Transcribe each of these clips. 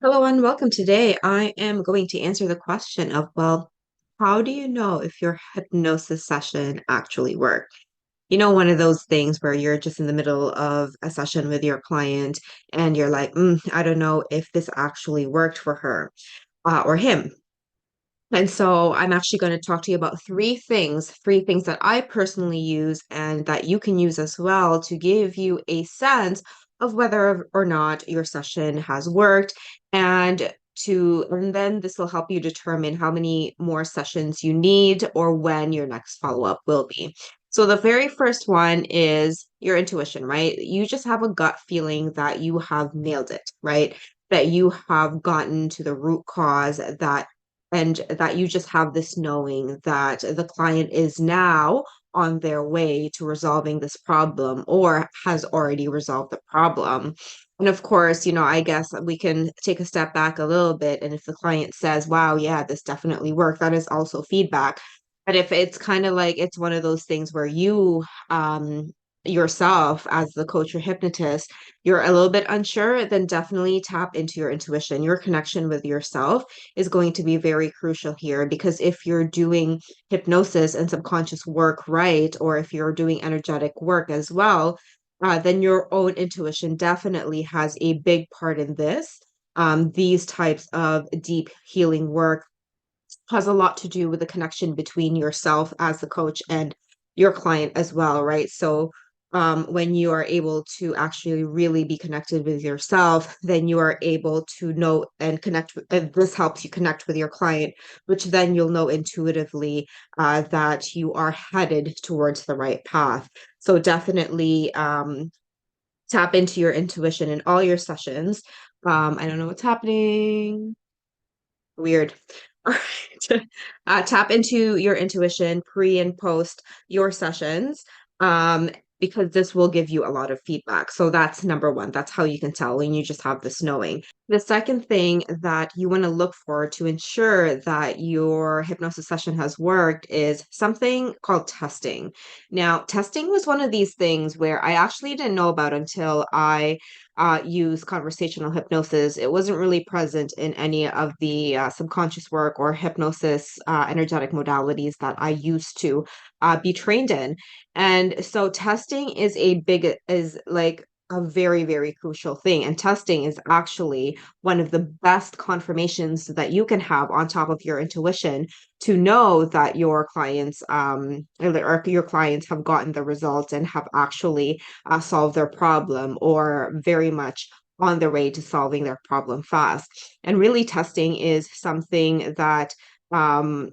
Hello and welcome. Today, I am going to answer the question of, how do you know if your hypnosis session actually worked? One of those things where you're just in the middle of a session with your client and you're like, I don't know if this actually worked for her or him. And so I'm actually going to talk to you about three things that I personally use and that you can use as well to give you a sense of whether or not your session has worked and then this will help you determine how many more sessions you need or when your next follow-up will be. So the very first one is your intuition, right? You just have a gut feeling that you have nailed it, right? That you have gotten to the root cause and that you just have this knowing that the client is now on their way to resolving this problem or has already resolved the problem. And of course, I guess we can take a step back a little bit. And if the client says, wow, yeah, this definitely worked, that is also feedback. But if it's kind of like it's one of those things where yourself as the coach or hypnotist, you're a little bit unsure, then definitely tap into your intuition. Your connection with yourself is going to be very crucial here because if you're doing hypnosis and subconscious work right, or if you're doing energetic work as well, then your own intuition definitely has a big part in this. These types of deep healing work has a lot to do with the connection between yourself as the coach and your client as well, right? So when you are able to actually really be connected with yourself, then you are able to know and connect. And this helps you connect with your client, which then you'll know intuitively that you are headed towards the right path. So definitely tap into your intuition in all your sessions. I don't know what's happening. Weird. All right. Tap into your intuition pre and post your sessions, um, because this will give you a lot of feedback. So that's number one. That's how you can tell when you just have this knowing. The second thing that you want to look for to ensure that your hypnosis session has worked is something called testing. Now, testing was one of these things where I actually didn't know about until I use conversational hypnosis. It wasn't really present in any of the subconscious work or hypnosis energetic modalities that I used to be trained in. And so testing is like a very, very crucial thing. And testing is actually one of the best confirmations that you can have on top of your intuition to know that your clients have gotten the results and have actually solve their problem or very much on their way to solving their problem fast. And really, testing is something um,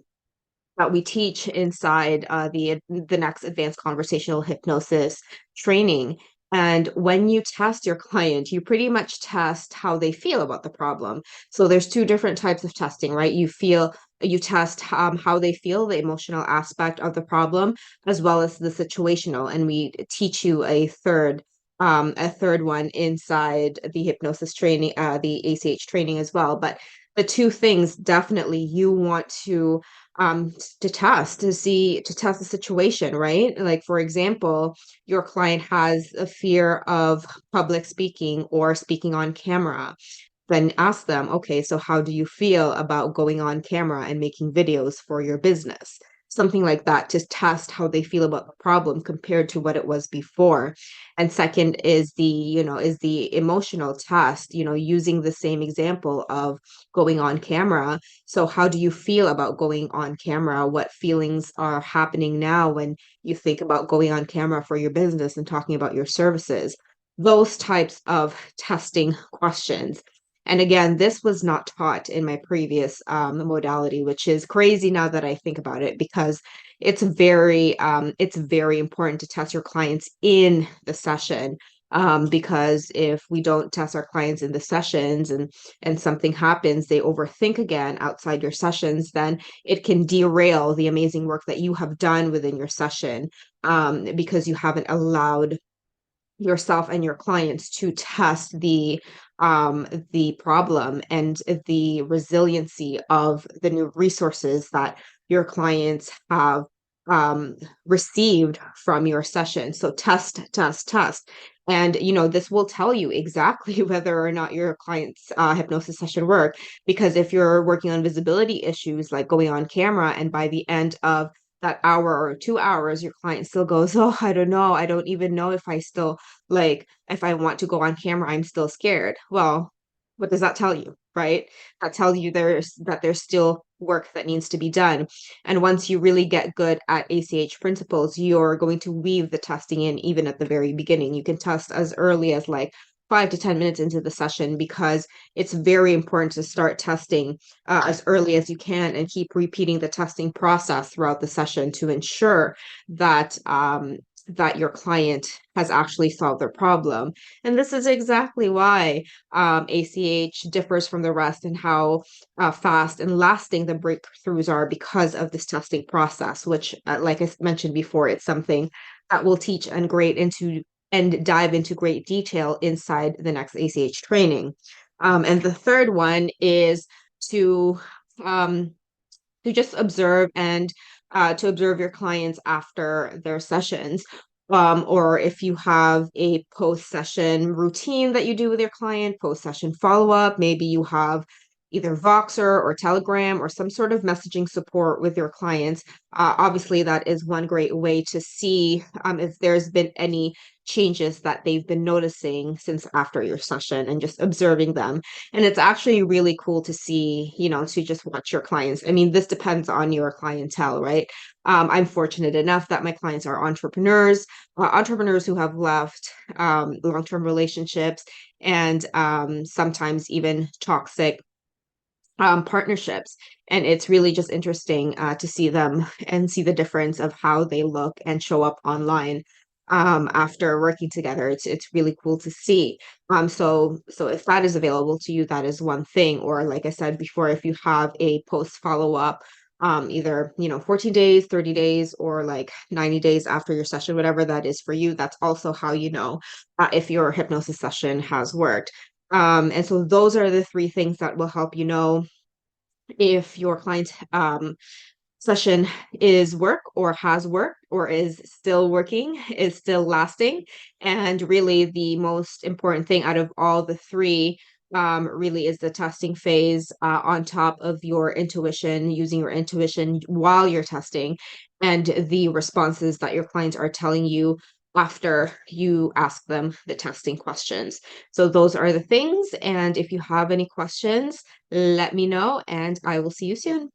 that we teach inside the next advanced conversational hypnosis training. And when you test your client, you pretty much test how they feel about the problem. So there's two different types of testing, right? You test how they feel, the emotional aspect of the problem, as well as the situational. And we teach you a third one inside the hypnosis training, the ACH training as well. But the two things definitely you want to test the situation, right? Like, for example, your client has a fear of public speaking or speaking on camera. Then ask them, okay, so how do you feel about going on camera and making videos for your business? Something like that to test how they feel about the problem compared to what it was before. And second is the emotional test, using the same example of going on camera. So how do you feel about going on camera? What feelings are happening now when you think about going on camera for your business and talking about your services? Those types of testing questions. And again, this was not taught in my previous modality, which is crazy now that I think about it, because it's very important to test your clients in the session. Because if we don't test our clients in the sessions and something happens, they overthink again outside your sessions, then it can derail the amazing work that you have done within your session, because you haven't allowed yourself and your clients to test the problem and the resiliency of the new resources that your clients have um, received from your session. So test, test, test. And this will tell you exactly whether or not your client's hypnosis session worked. Because if you're working on visibility issues, like going on camera, and by the end of that hour or 2 hours, your client still goes, "Oh, I don't know. I don't even know if I still like if I want to go on camera. I'm still scared." Well, what does that tell you, right? That tells you there's still work that needs to be done. And once you really get good at ACH principles, you're going to weave the testing in even at the very beginning. You can test as early as like 5 to 10 minutes into the session, because it's very important to start testing as early as you can and keep repeating the testing process throughout the session to ensure that your client has actually solved their problem. And this is exactly why ACH differs from the rest, and how fast and lasting the breakthroughs are, because of this testing process, which, like I mentioned before, it's something that we'll teach and dive into great detail inside the next ACH training. And the third one is to um, to just observe, and to observe your clients after their sessions. Or if you have a post session routine that you do with your client, post session follow up, maybe you have either Voxer or Telegram or some sort of messaging support with your clients. Obviously, that is one great way to see if there's been any changes that they've been noticing since after your session, and just observing them. And it's actually really cool to see, to just watch your clients. I mean, this depends on your clientele, right? I'm fortunate enough that my clients are entrepreneurs who have left long-term relationships, and sometimes even toxic partnerships. And it's really just interesting to see them and see the difference of how they look and show up online after working together. It's really cool to see. So if that is available to you, that is one thing. Or like I said before, if you have a post follow up, either 14 days, 30 days, or like 90 days after your session, whatever that is for you, that's also how you know if your hypnosis session has worked. And so those are the three things that will help you know if your client session is work, or has worked, or is still working, is still lasting. And really, the most important thing out of all the three really is the testing phase, on top of your intuition, using your intuition while you're testing, and the responses that your clients are telling you after you ask them the testing questions. So those are the things. And if you have any questions, let me know, and I will see you soon.